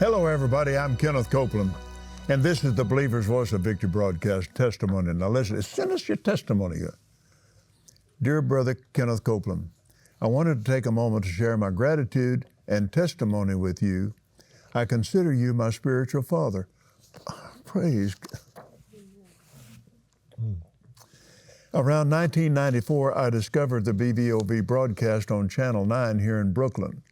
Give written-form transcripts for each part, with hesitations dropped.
Hello, everybody. I'm Kenneth Copeland, and this is the Believer's Voice of Victory broadcast testimony. Now, listen, send us your testimony. Dear Brother Kenneth Copeland, I wanted to take a moment to share my gratitude and testimony with you. I consider you my spiritual father. Praise God. Around 1994, I discovered the BVOV broadcast on Channel 9 here in Brooklyn.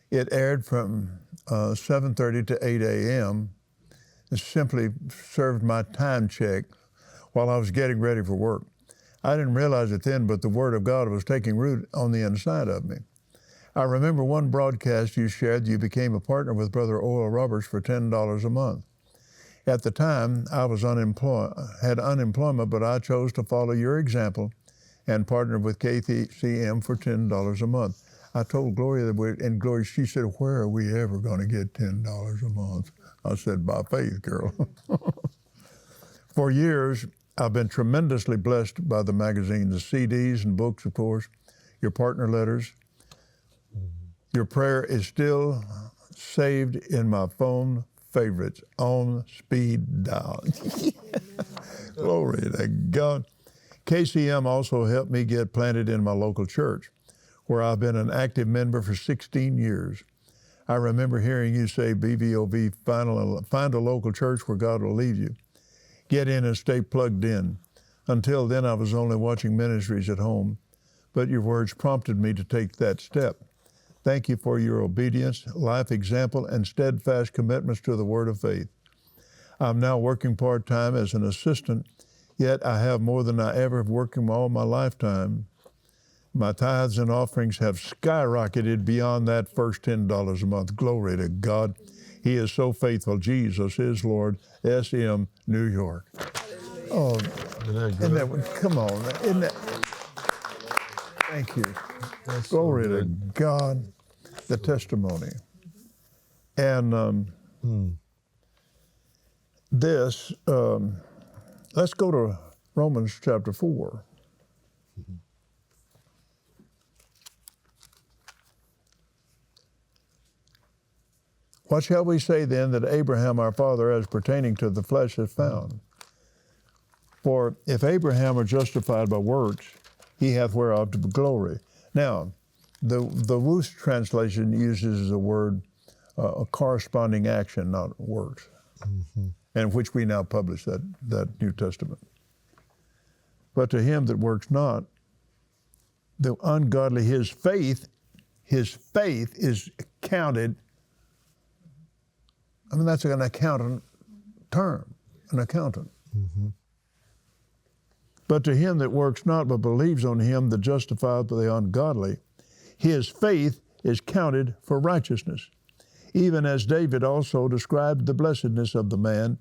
It aired from 7:30 to 8 a.m. It simply served my time check while I was getting ready for work. I didn't realize it then, but the Word of God was taking root on the inside of me. I remember one broadcast you shared. You became a partner with Brother Oral Roberts for $10 a month. At the time, I was had unemployment, but I chose to follow your example and partnered with KCM for $10 a month. I told Gloria and Gloria, she said, "Where are we ever going to get $10 a month?" I said, "By faith, girl." For years, I've been tremendously blessed by the magazine, the CDs and books, of course, your partner letters. Your prayer is still saved in my phone favorites on speed dial. Glory to God. KCM also helped me get planted in my local church, where I've been an active member for 16 years. I remember hearing you say, BVOV, find a local church where God will lead you. Get in and stay plugged in. Until then, I was only watching ministries at home, but your words prompted me to take that step. Thank you for your obedience, life example, and steadfast commitments to the word of faith. I'm now working part-time as an assistant, yet I have more than I ever have worked in all my lifetime. My tithes and offerings have skyrocketed beyond that first $10 a month. Glory to God. He is so faithful. Jesus is Lord. SM, New York. Oh, isn't that, come on. Isn't that, thank you. That's Glory so to God. The testimony. And let's go to Romans chapter 4. What shall we say then that Abraham our father as pertaining to the flesh has found? For if Abraham were justified by works, he hath whereof to glory. Now, the Wuest translation uses the word a corresponding action, not works, and which we now publish that New Testament. But to him that works not, the ungodly, his faith is counted. I mean, that's an accountant term, an accountant. But to him that works not, but believes on him that justifieth the ungodly, his faith is counted for righteousness. Even as David also described the blessedness of the man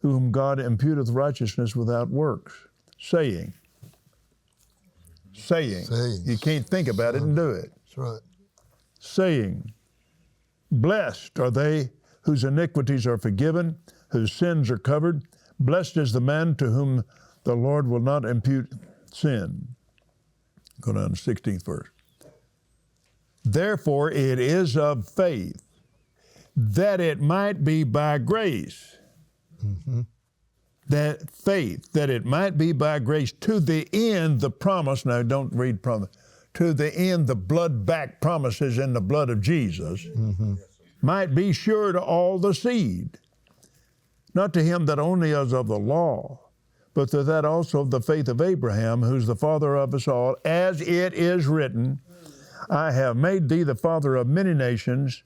whom God imputeth righteousness without works, saying. You can't think about it and do it. That's right. Saying, blessed are they whose iniquities are forgiven, whose sins are covered. Blessed is the man to whom the Lord will not impute sin. Go down to the 16th verse. Therefore it is of faith, that it might be by grace. That faith, that it might be by grace, to the end the promise, now don't read promise, to the end the blood-backed promises in the blood of Jesus, might be sure to all the seed, not to him that only is of the law, but to that also of the faith of Abraham, who's the father of us all, as it is written, I have made thee the father of many nations,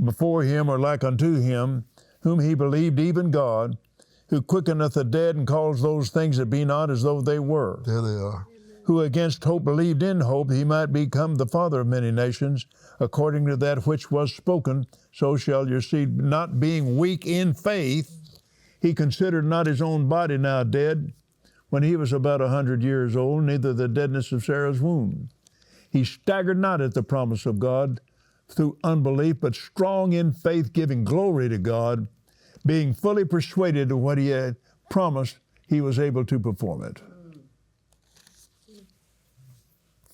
before him or like unto him, whom he believed, even God, who quickeneth the dead and calls those things that be not as though they were. There they are. Who against hope believed in hope, he might become the father of many nations, according to that which was spoken, so shall your seed, not being weak in faith. He considered not his own body now dead, when he was about 100 years old, neither the deadness of Sarah's womb. He staggered not at the promise of God through unbelief, but strong in faith, giving glory to God, being fully persuaded of what he had promised, he was able to perform it.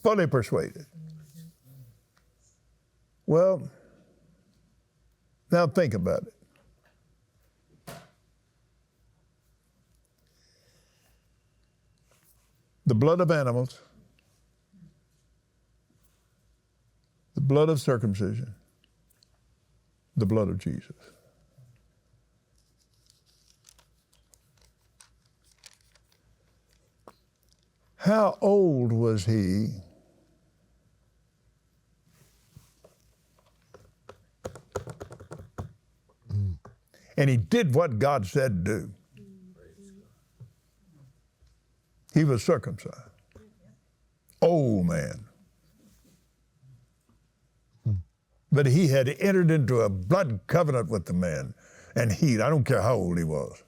Fully persuaded. Well, Now think about it. The blood of animals, the blood of circumcision, the blood of Jesus. How old was he and he did what God said do? He was circumcised. Old man. But he had entered into a blood covenant with the man. And I don't care how old he was.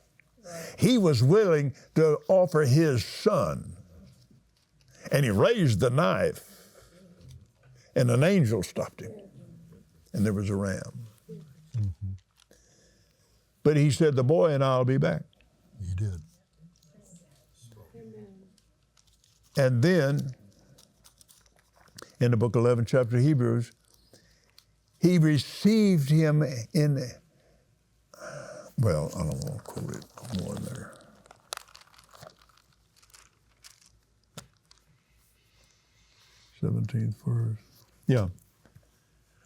He was willing to offer his son. And he raised the knife. And an angel stopped him. And there was a ram. Mm-hmm. But he said, the boy and I'll be back. He did. And then, in the book 11, chapter of Hebrews, he received him in, well, I don't want to quote it more in there. '17th verse. Yeah.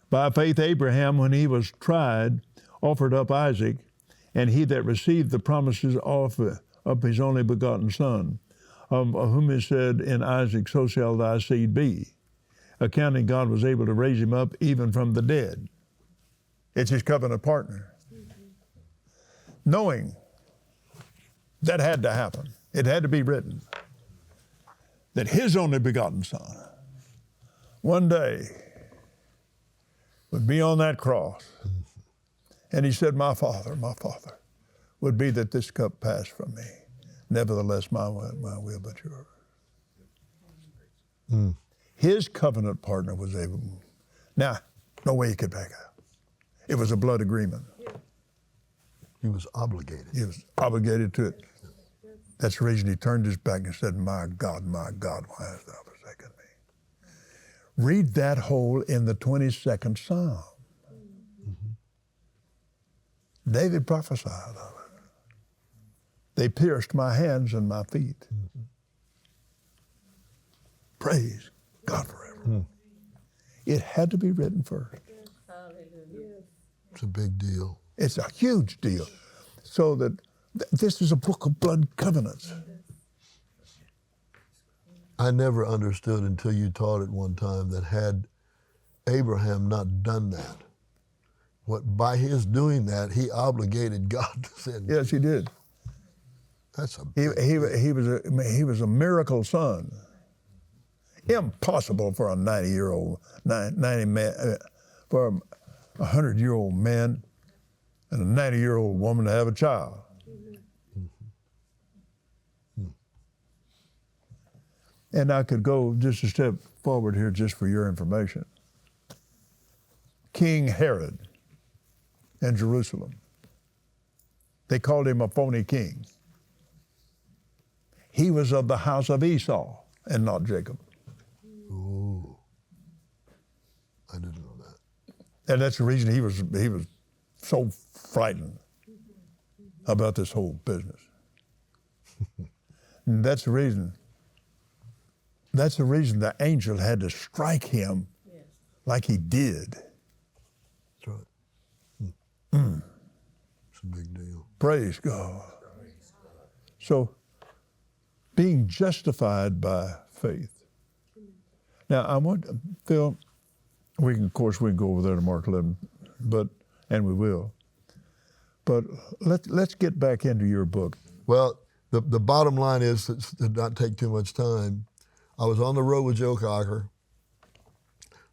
By faith, Abraham, when he was tried, offered up Isaac, and he that received the promises of his only begotten son, of whom he said, in Isaac, so shall thy seed be, accounting God was able to raise him up even from the dead. It's his covenant partner. Knowing that had to happen. It had to be written that his only begotten son one day would be on that cross. And he said, my Father, would be that this cup pass from me. Nevertheless, my will, but yours. His covenant partner was able. Now, no way he could back out. It was a blood agreement. He was obligated. He was obligated to it. That's the reason he turned his back and said, my God, why hast thou forsaken me? Read that whole in the 22nd Psalm. Mm-hmm. David prophesied of it. They pierced my hands and my feet. Mm-hmm. Praise God forever. Mm. It had to be written first. Hallelujah. It's a big deal. It's a huge deal. So that this is a book of blood covenants. I never understood until you taught it one time that had Abraham not done that, by his doing that, he obligated God to send. Yes, he did. That's a he was a miracle son. Impossible for a 90-year-old, 90 man, for a 100-year-old man and a 90-year-old woman to have a child. And I could go just a step forward here just for your information. King Herod in Jerusalem. They called him a phony king. He was of the house of Esau and not Jacob. Ooh. I didn't know that. And that's the reason he was so frightened about this whole business. And that's the reason the angel had to strike him like he did. That's right. It's a big deal. Praise God. So, being justified by faith. Now, I want, Phil, we can go over there to Mark 11, and we will. But let's get back into your book. Well, the bottom line is, to not take too much time, I was on the road with Joe Cocker.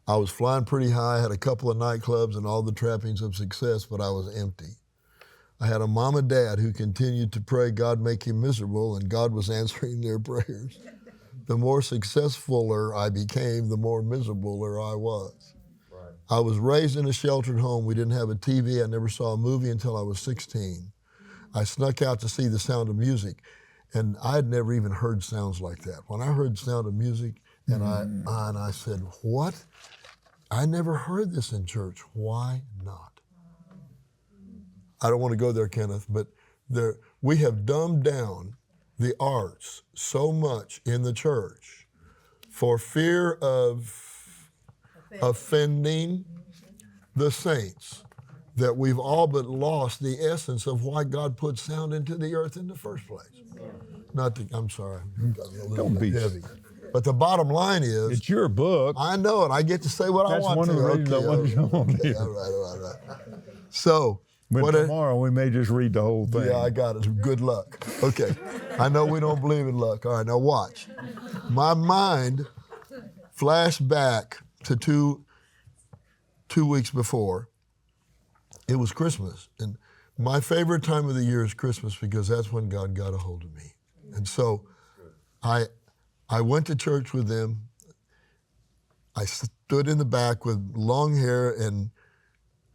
I was flying pretty high, had a couple of nightclubs and all the trappings of success, but I was empty. I had a mom and dad who continued to pray God make him miserable, and God was answering their prayers. The more successfuler I became, the more miserabler I was. Right. I was raised in a sheltered home. We didn't have a TV. I never saw a movie until I was 16. I snuck out to see The Sound of Music, and I had never even heard sounds like that. When I heard Sound of Music, and I said, what? I never heard this in church. Why not? I don't want to go there, Kenneth, but we have dumbed down the arts so much in the church for fear of offending the saints that we've all but lost the essence of why God put sound into the earth in the first place. I'm sorry, I'm a little bit heavy. But the bottom line is, it's your book. I know it. I get to say what I want to. That's one of the reasons I want to come on here. All right. So, but tomorrow we may just read the whole thing. Yeah, I got it. Good luck. Okay. I know we don't believe in luck. All right, now watch. My mind flashed back to two weeks before. It was Christmas. And my favorite time of the year is Christmas because that's when God got a hold of me. And so I went to church with them. I stood in the back with long hair and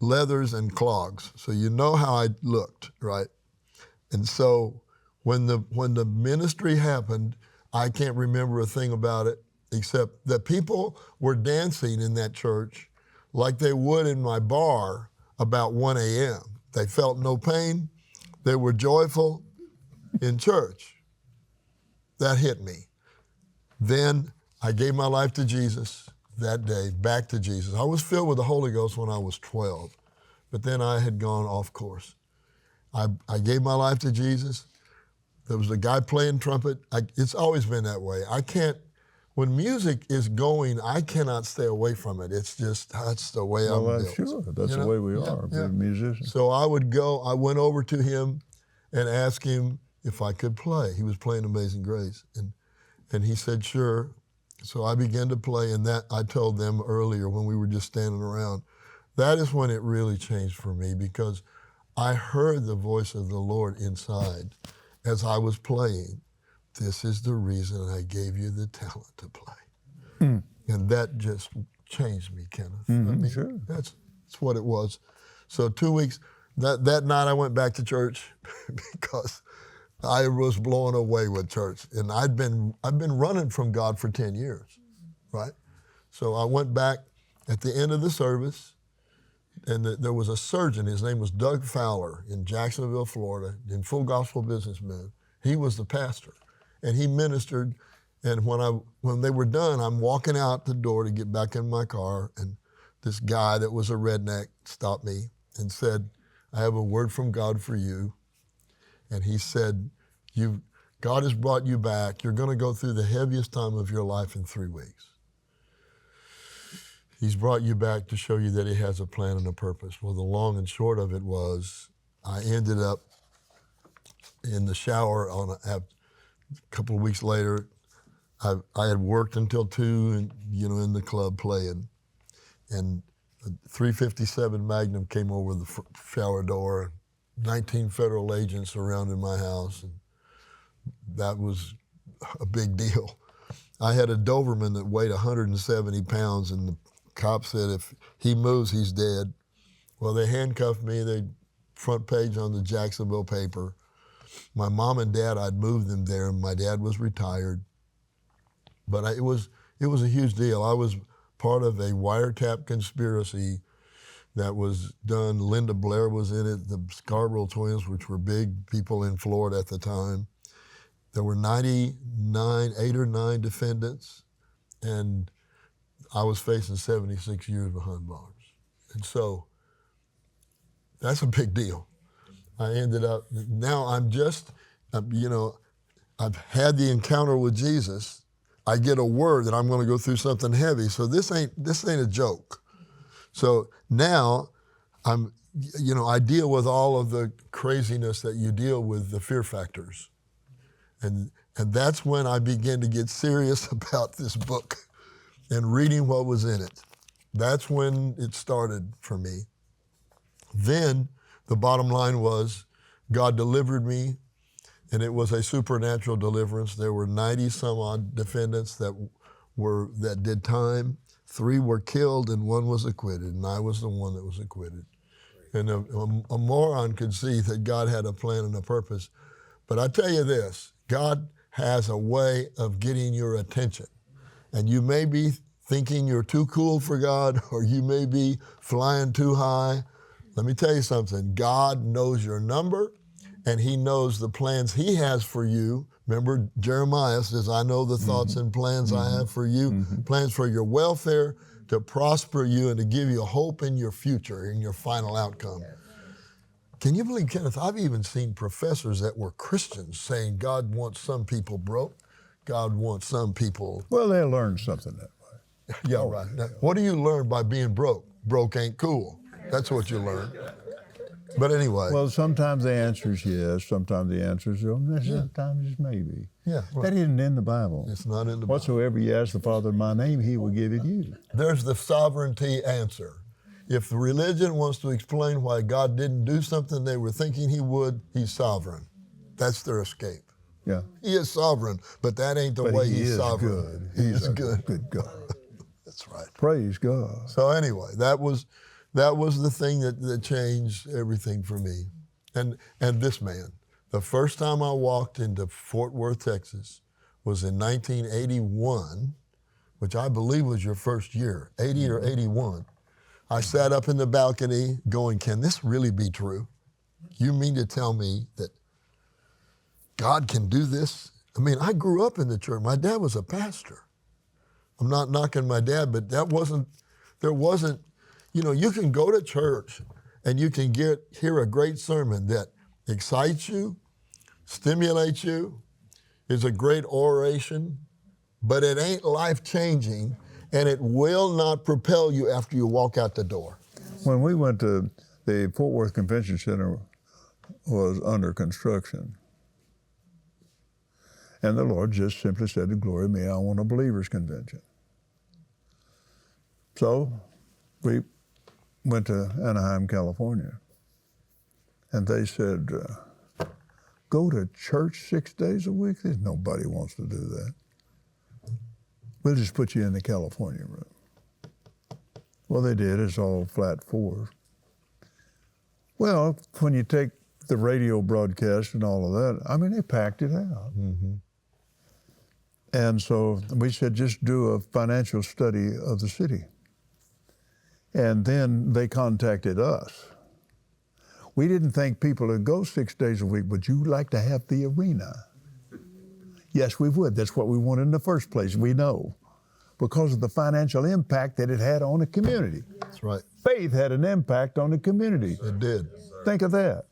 leathers and clogs. So you know how I looked, right? And so when the ministry happened, I can't remember a thing about it except that people were dancing in that church like they would in my bar about 1 a.m. They felt no pain. They were joyful in church. That hit me. Then I gave my life to Jesus that day, back to Jesus. I was filled with the Holy Ghost when I was 12, but then I had gone off course. I gave my life to Jesus. There was a guy playing trumpet. It's always been that way. When music is going, I cannot stay away from it. It's just, that's the way I'm built. Sure, that's the way we are, musicians. So I went over to him and asked him if I could play. He was playing Amazing Grace. And he said, sure. So I began to play, and that I told them earlier when we were just standing around, that is when it really changed for me because I heard the voice of the Lord inside as I was playing. This is the reason I gave you the talent to play. And that just changed me, Kenneth. Mm-hmm, I mean, sure. That's what it was. So 2 weeks, that night I went back to church because I was blown away with church. And I've been running from God for 10 years, right? So I went back at the end of the service, and there was a surgeon. His name was Doug Fowler in Jacksonville, Florida, in Full Gospel Businessman. He was the pastor, and he ministered. And when they were done, I'm walking out the door to get back in my car, and this guy that was a redneck stopped me and said, I have a word from God for you. And he said, God has brought you back. You're going to go through the heaviest time of your life in 3 weeks. He's brought you back to show you that he has a plan and a purpose. Well, the long and short of it was I ended up in the shower a couple of weeks later. I had worked until 2 and, in the club playing. And a .357 Magnum came over the shower door. 19 federal agents surrounded my house. And that was a big deal. I had a Doberman that weighed 170 pounds, and the cop said if he moves, he's dead. Well, they handcuffed me. They front page on the Jacksonville paper. My mom and dad, I'd moved them there. My dad was retired. But it was a huge deal. I was part of a wiretap conspiracy that was done. Linda Blair was in it, the Scarborough twins, which were big people in Florida at the time. There were 8 or 9 defendants, and I was facing 76 years behind bars. And so that's a big deal. I ended up, now I'm just, I've had the encounter with Jesus. I get a word that I'm going to go through something heavy. So this ain't a joke. So now I deal with all of the craziness that you deal with, the fear factors. And that's when I began to get serious about this book and reading what was in it. That's when it started for me. Then the bottom line was God delivered me, and it was a supernatural deliverance. There were 90 some odd defendants that did time. 3 were killed and 1 was acquitted, and I was the one that was acquitted. And a moron could see that God had a plan and a purpose. But I tell you this, God has a way of getting your attention. And you may be thinking you're too cool for God, or you may be flying too high. Let me tell you something. God knows your number, and he knows the plans he has for you. Remember, Jeremiah says, I know the thoughts and plans I have for you, plans for your welfare, to prosper you and to give you hope in your future, in your final outcome. Can you believe, Kenneth, I've even seen professors that were Christians saying God wants some people broke, God wants some people... Well, they learned something that way. Yeah, right. Now, what do you learn by being broke? Broke ain't cool. That's what you learn. But anyway. Well, sometimes the answer is yes, sometimes the answer is no, sometimes it's maybe. Yeah, right. That isn't in the Bible. It's not in the Bible. Whatsoever you ask the Father in my name, he will give it you. There's the sovereignty answer. If the religion wants to explain why God didn't do something they were thinking he would, he's sovereign. That's their escape. Yeah. He is sovereign, but that ain't the way he's sovereign. Good. He's a good God. That's right. Praise God. So anyway, that was the thing that changed everything for me. And this man, the first time I walked into Fort Worth, Texas, was in 1981, which I believe was your first year, 80 or 81. I sat up in the balcony going, can this really be true? You mean to tell me that God can do this? I mean, I grew up in the church. My dad was a pastor. I'm not knocking my dad, but there wasn't, you can go to church and you can hear a great sermon that excites you, stimulates you, is a great oration, but it ain't life-changing, and it will not propel you after you walk out the door. When we went to the Fort Worth Convention Center was under construction. And the Lord just simply said to Glory me, I want a believers convention. So we went to Anaheim, California, and they said, go to church 6 days a week? There's nobody wants to do that. We'll just put you in the California room. Well, they did. It's all flat floors. Well, when you take the radio broadcast and all of that, I mean, they packed it out. Mm-hmm. And so we said, just do a financial study of the city. And then they contacted us. We didn't think people would go 6 days a week. Would you like to have the arena? Yes, we would. That's what we wanted in the first place. We know. Because of the financial impact that it had on the community. That's right. Faith had an impact on the community. It did. Think of that.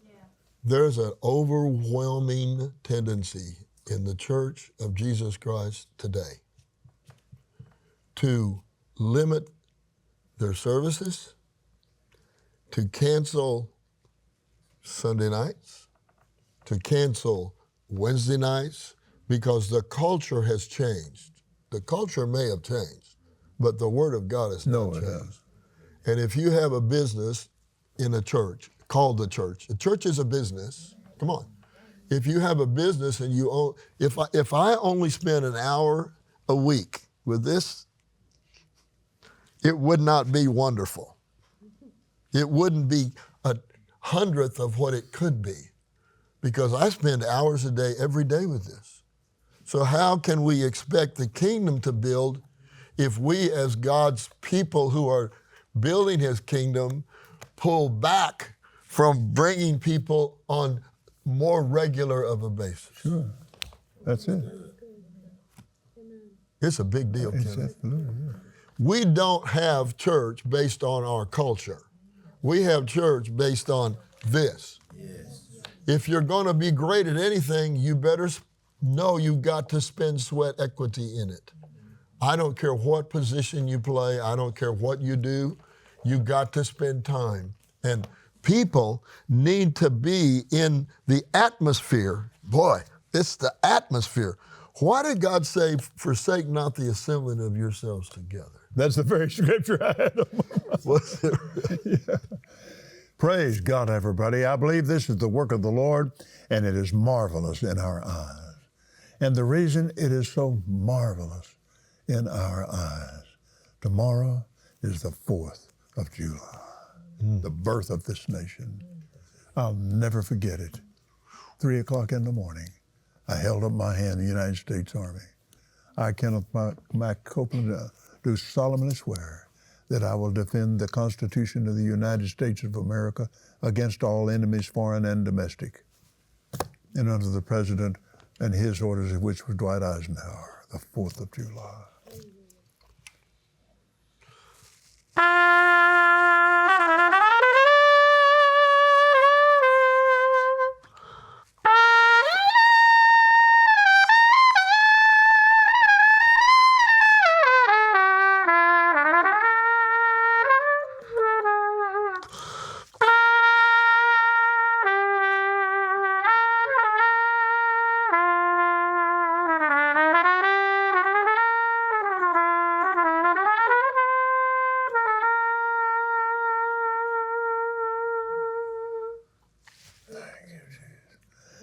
There's an overwhelming tendency in the Church of Jesus Christ today to limit their services, to cancel Sunday nights, to cancel Wednesday nights, because the culture has changed. The culture may have changed, but the Word of God has not changed. And if you have a business in a church, called the church is a business, come on. If you have a business and you own, if I only spend an hour a week with this, it would not be wonderful. It wouldn't be 1/100th of what it could be, because I spend hours a day, every day with this. So how can we expect the kingdom to build if we as God's people who are building his kingdom pull back from bringing people on more regular of a basis? Sure, that's it. It's a big deal, It's Kenneth. absolutely, yeah. We don't have church based on our culture. We have church based on this. Yes. If you're going to be great at anything, you better know you've got to spend sweat equity in it. I don't care what position you play. I don't care what you do. You got to spend time. And people need to be in the atmosphere. Boy, it's the atmosphere. Why did God say, forsake not the assembling of yourselves together? That's the very scripture I had on my mind. Was it? Yeah. Praise God, everybody. I believe this is the work of the Lord, and it is marvelous in our eyes. And the reason it is so marvelous in our eyes, tomorrow is the 4th of July, the birth of this nation. I'll never forget it. 3 o'clock in the morning, I held up my hand in the United States Army. I, Kenneth Copeland, do solemnly swear that I will defend the Constitution of the United States of America against all enemies, foreign and domestic, and under the President and his orders, which was Dwight Eisenhower, the 4th of July.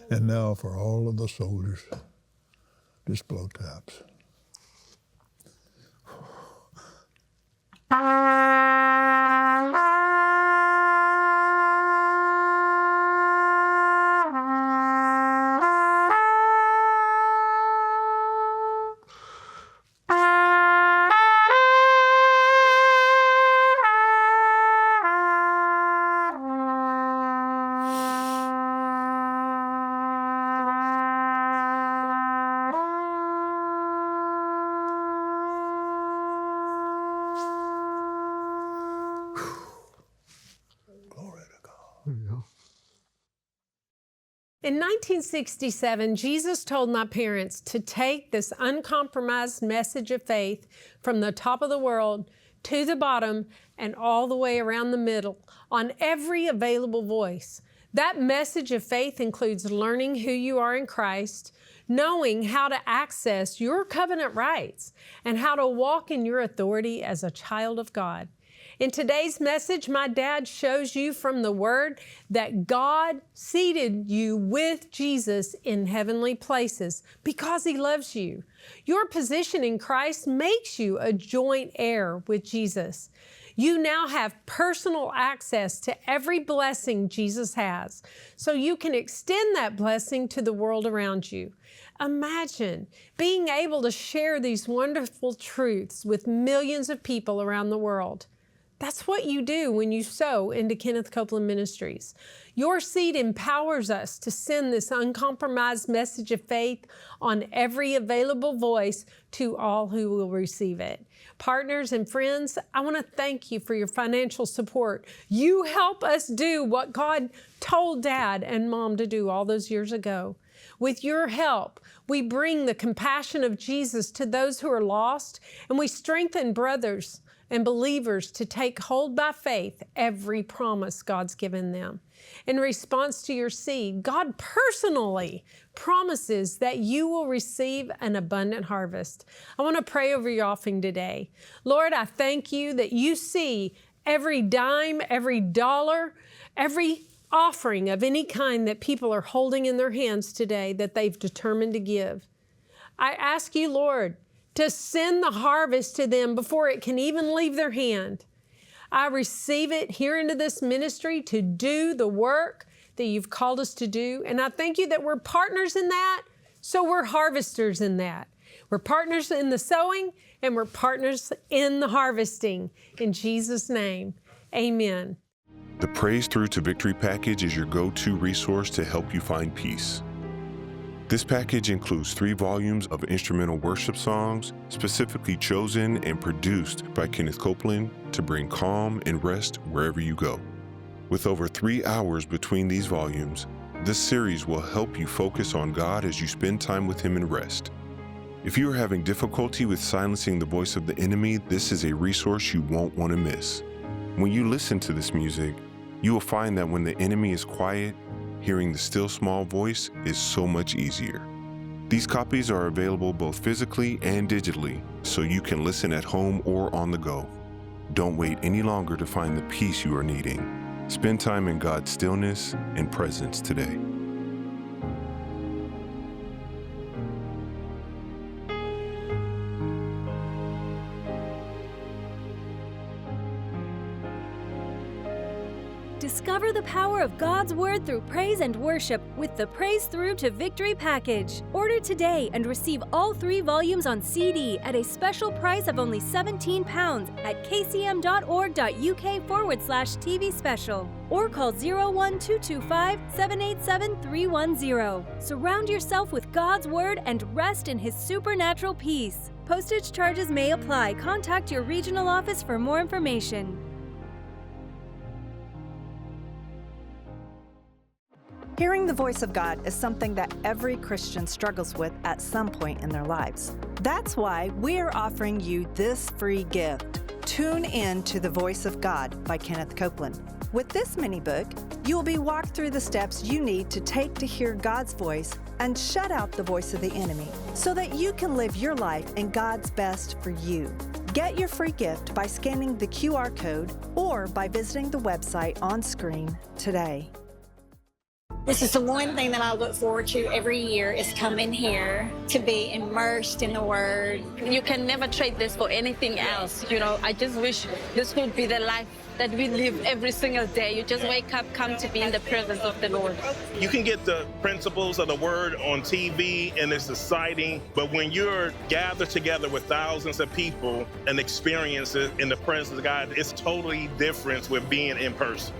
And now for all of the soldiers, just blow taps. In 1967, Jesus told my parents to take this uncompromised message of faith from the top of the world to the bottom and all the way around the middle on every available voice. That message of faith includes learning who you are in Christ, knowing how to access your covenant rights, and how to walk in your authority as a child of God. In today's message, my dad shows you from the Word that God seated you with Jesus in heavenly places because He loves you. Your position in Christ makes you a joint heir with Jesus. You now have personal access to every blessing Jesus has, so you can extend that blessing to the world around you. Imagine being able to share these wonderful truths with millions of people around the world. That's what you do when you sow into Kenneth Copeland Ministries. Your seed empowers us to send this uncompromised message of faith on every available voice to all who will receive it. Partners and friends, I want to thank you for your financial support. You help us do what God told Dad and Mom to do all those years ago. With your help, we bring the compassion of Jesus to those who are lost, and we strengthen brothers and believers to take hold by faith every promise God's given them. In response to your seed, God personally promises that you will receive an abundant harvest. I want to pray over your offering today. Lord, I thank you that you see every dime, every dollar, every offering of any kind that people are holding in their hands today that they've determined to give. I ask you, Lord, to send the harvest to them before it can even leave their hand. I receive it here into this ministry to do the work that you've called us to do. And I thank you that we're partners in that, so we're harvesters in that. We're partners in the sowing, and we're partners in the harvesting. In Jesus' name, amen. The Praise Through to Victory package is your go-to resource to help you find peace. This package includes 3 volumes of instrumental worship songs, specifically chosen and produced by Kenneth Copeland to bring calm and rest wherever you go. With over 3 hours between these volumes, this series will help you focus on God as you spend time with Him and rest. If you are having difficulty with silencing the voice of the enemy, this is a resource you won't want to miss. When you listen to this music, you will find that when the enemy is quiet, hearing the still small voice is so much easier. These copies are available both physically and digitally, so you can listen at home or on the go. Don't wait any longer to find the peace you are needing. Spend time in God's stillness and presence today. Discover the power of God's Word through praise and worship with the Praise Through to Victory package. Order today and receive all 3 volumes on CD at a special price of only £17 at kcm.org.uk/TV special. Or call 01225-787-310. Surround yourself with God's Word and rest in His supernatural peace. Postage charges may apply. Contact your regional office for more information. Hearing the voice of God is something that every Christian struggles with at some point in their lives. That's why we're offering you this free gift. Tune in to The Voice of God by Kenneth Copeland. With this mini book, you will be walked through the steps you need to take to hear God's voice and shut out the voice of the enemy so that you can live your life in God's best for you. Get your free gift by scanning the QR code or by visiting the website on screen today. This is the one thing that I look forward to every year, is coming here to be immersed in the Word. You can never trade this for anything else. You know, I just wish this would be the life that we live every single day. You just wake up, come to be in the presence of the Lord. You can get the principles of the Word on TV, and it's exciting, but when you're gathered together with thousands of people and experience it in the presence of God, it's totally different with being in person.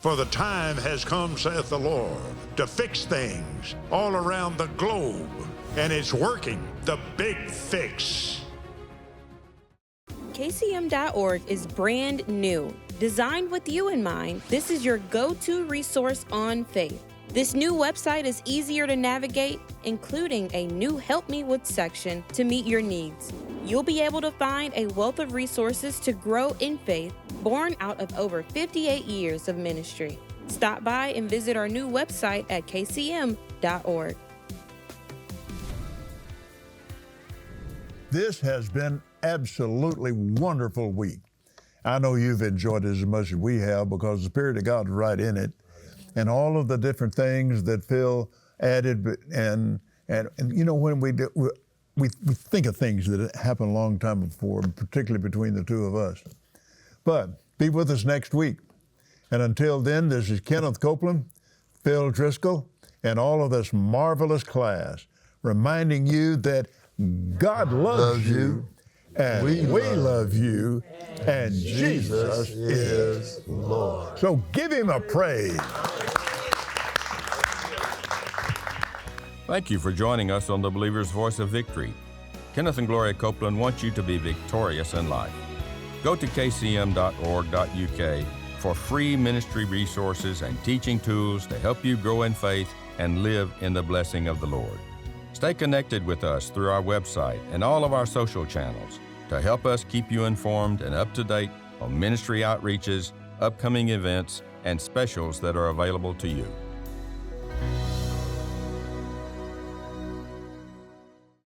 For the time has come, saith the Lord, to fix things all around the globe, and it's working, the big fix. KCM.org is brand new. Designed with you in mind, this is your go-to resource on faith. This new website is easier to navigate, including a new Help Me With section to meet your needs. You'll be able to find a wealth of resources to grow in faith, born out of over 58 years of ministry. Stop by and visit our new website at kcm.org. This has been absolutely wonderful week. I know you've enjoyed it as much as we have because the Spirit of God is right in it, and all of the different things that Phil added, and you know, when we think of things that happened a long time before, particularly between the two of us. But be with us next week. And until then, this is Kenneth Copeland, Phil Driscoll, and all of this marvelous class, reminding you that God loves you, and we love you, and Jesus is Lord. So give Him a praise. Thank you for joining us on the Believer's Voice of Victory. Kenneth and Gloria Copeland want you to be victorious in life. Go to kcm.org.uk for free ministry resources and teaching tools to help you grow in faith and live in the blessing of the Lord. Stay connected with us through our website and all of our social channels to help us keep you informed and up to date on ministry outreaches, upcoming events, and specials that are available to you.